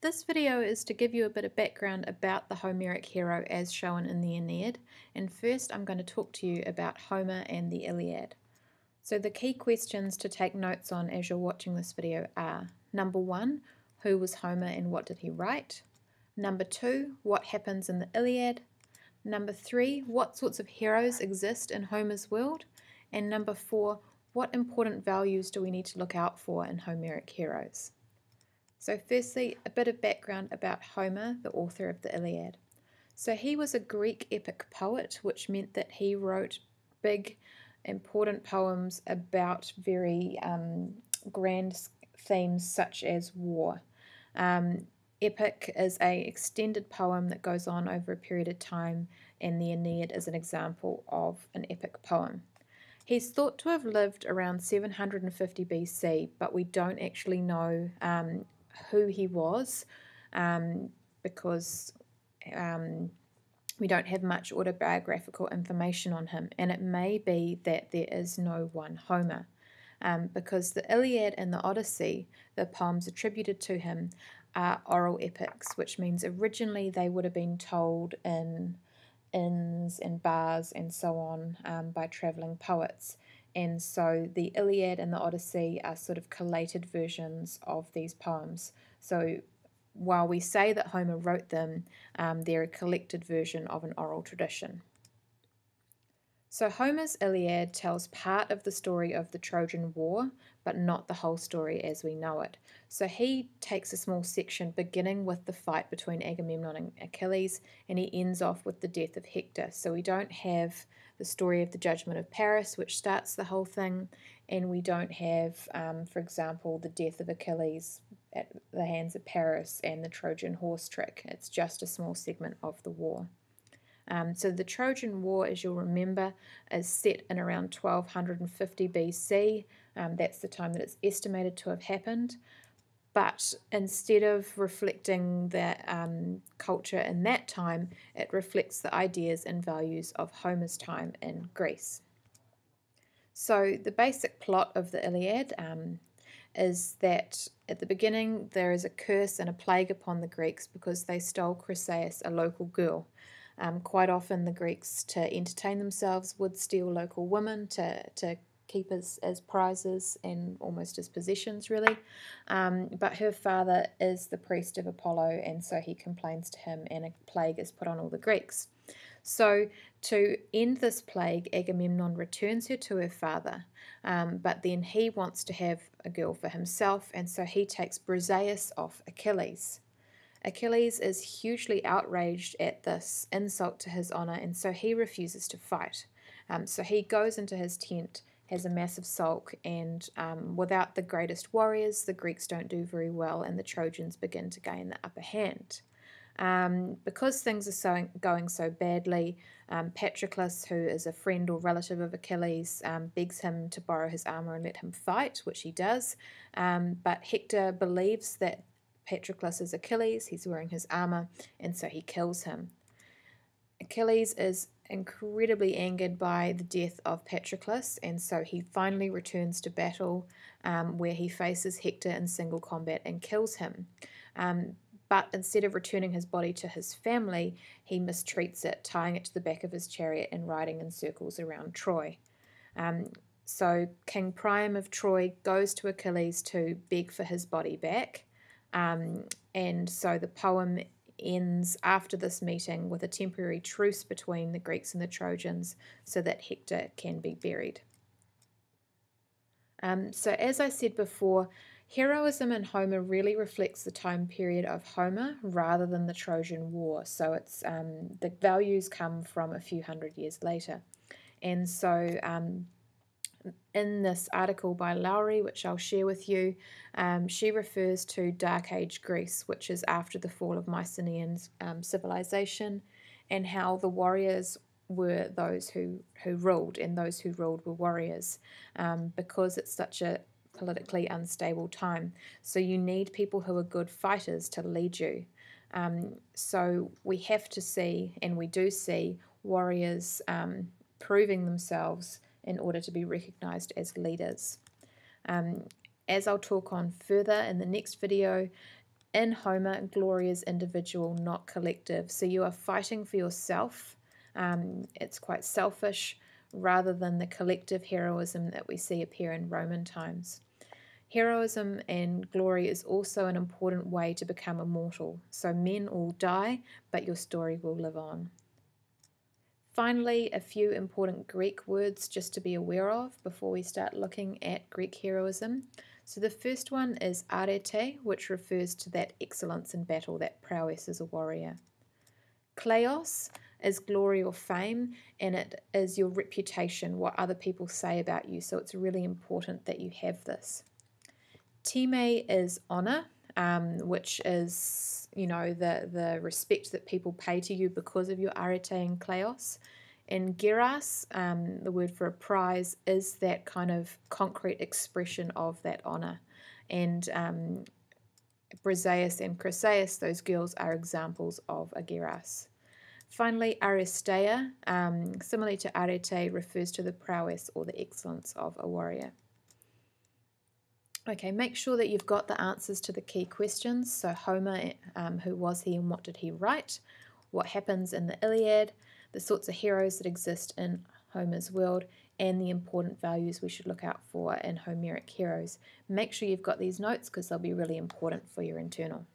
This video is to give you a bit of background about the Homeric hero as shown in the Aeneid, and first I'm going to talk to you about Homer and the Iliad. So the key questions to take notes on as you're watching this video are: number 1, who was Homer and what did he write? Number 2, what happens in the Iliad? Number 3, what sorts of heroes exist in Homer's world? And number 4, what important values do we need to look out for in Homeric heroes? So firstly, a bit of background about Homer, the author of the Iliad. So he was a Greek epic poet, which meant that he wrote big, important poems about very grand themes such as war. Epic is an extended poem that goes on over a period of time, and the Aeneid is an example of an epic poem. He's thought to have lived around 750 BC, but we don't actually know who he was because we don't have much autobiographical information on him, and it may be that there is no one Homer because the Iliad and the Odyssey, the poems attributed to him, are oral epics, which means originally they would have been told in inns and bars and so on by travelling poets. And so the Iliad and the Odyssey are sort of collated versions of these poems. So while we say that Homer wrote them, they're a collected version of an oral tradition. So Homer's Iliad tells part of the story of the Trojan War, but not the whole story as we know it. So he takes a small section beginning with the fight between Agamemnon and Achilles, and he ends off with the death of Hector. So we don't have the story of the judgment of Paris, which starts the whole thing, and we don't have, for example, the death of Achilles at the hands of Paris and the Trojan horse trick. It's just a small segment of the war. So the Trojan War, as you'll remember, is set in around 1250 BC. That's the time that it's estimated to have happened. But instead of reflecting the culture in that time, it reflects the ideas and values of Homer's time in Greece. So the basic plot of the Iliad is that at the beginning there is a curse and a plague upon the Greeks because they stole Chryseis, a local girl. Quite often the Greeks, to entertain themselves, would steal local women to keep as prizes and almost as possessions, really. But her father is the priest of Apollo, and so he complains to him, and a plague is put on all the Greeks. So to end this plague, Agamemnon returns her to her father, but then he wants to have a girl for himself, and so he takes Briseis off Achilles. Achilles is hugely outraged at this insult to his honour, and so he refuses to fight. So he goes into his tent, has a massive sulk, and without the greatest warriors, the Greeks don't do very well, and the Trojans begin to gain the upper hand. Because things are going so badly, Patroclus, who is a friend or relative of Achilles, begs him to borrow his armour and let him fight, which he does. But Hector believes that Patroclus is Achilles, he's wearing his armour, and so he kills him. Achilles is incredibly angered by the death of Patroclus, and so he finally returns to battle where he faces Hector in single combat and kills him. But instead of returning his body to his family, he mistreats it, tying it to the back of his chariot and riding in circles around Troy. So King Priam of Troy goes to Achilles to beg for his body back. And so the poem ends after this meeting with a temporary truce between the Greeks and the Trojans so that Hector can be buried. So as I said before, heroism in Homer really reflects the time period of Homer rather than the Trojan War. So it's the values come from a few hundred years later. And so in this article by Lowry, which I'll share with you, she refers to Dark Age Greece, which is after the fall of Mycenaean civilization, and how the warriors were those who ruled, and those who ruled were warriors, because it's such a politically unstable time. So you need people who are good fighters to lead you. So we have to see, and we do see, warriors proving themselves in order to be recognised as leaders. As I'll talk on further in the next video, In Homer, glory is individual, not collective. So you are fighting for yourself. It's quite selfish rather than the collective heroism that we see appear in Roman times. Heroism and glory is also an important way to become immortal. So men all die, but your story will live on. Finally, a few important Greek words just to be aware of before we start looking at Greek heroism. So the first one is arete, which refers to that excellence in battle, that prowess as a warrior. Kleos is glory or fame, and it is your reputation, what other people say about you. So it's really important that you have this. Time is honor, which is, the respect that people pay to you because of your arete and kleos. And geras, the word for a prize, is that kind of concrete expression of that honor. And Briseis and Chryseis, those girls, are examples of a geras. Finally, aristeia, similarly to arete, refers to the prowess or the excellence of a warrior. Okay, make sure that you've got the answers to the key questions. So Homer, who was he and what did he write? What happens in the Iliad? The sorts of heroes that exist in Homer's world, and the important values we should look out for in Homeric heroes. Make sure you've got these notes because they'll be really important for your internal.